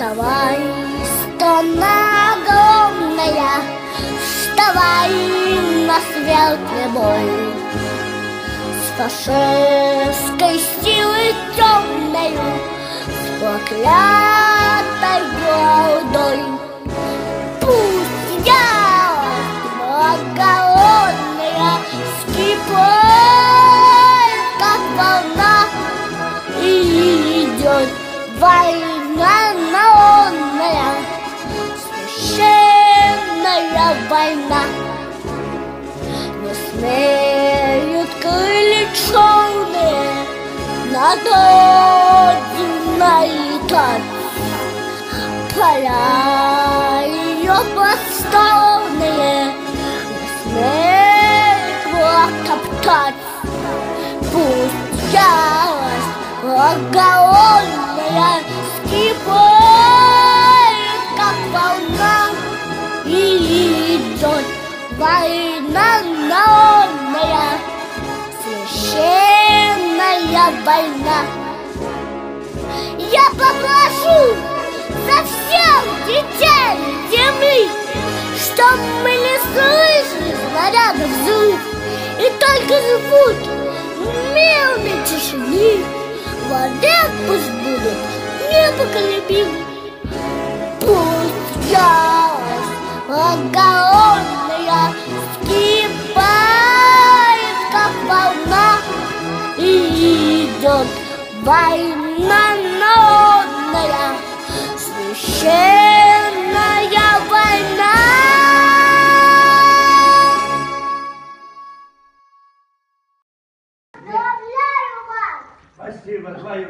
Вставай, страна огромная, вставай на светлый бой. С фашистской силой темною, с проклятой гордой. Пусть ярость благородная вскипает, как волна, и идет война народная, священная война. Не смеют крылья черные над родиной летать. Поля ее просторные не смеет враг топтать. Пусть ярость благородная вскипает, как волна, и идет война народная, священная война. Я попрошу за всех детей земли, чтоб мы не слышали снарядов взрыв, и только живут в мирной тишине. Вовек пусть будут непоколебимы. Пусть ярость благородная вскипает, как волна, и идет война народная, священная война. Спасибо, твою.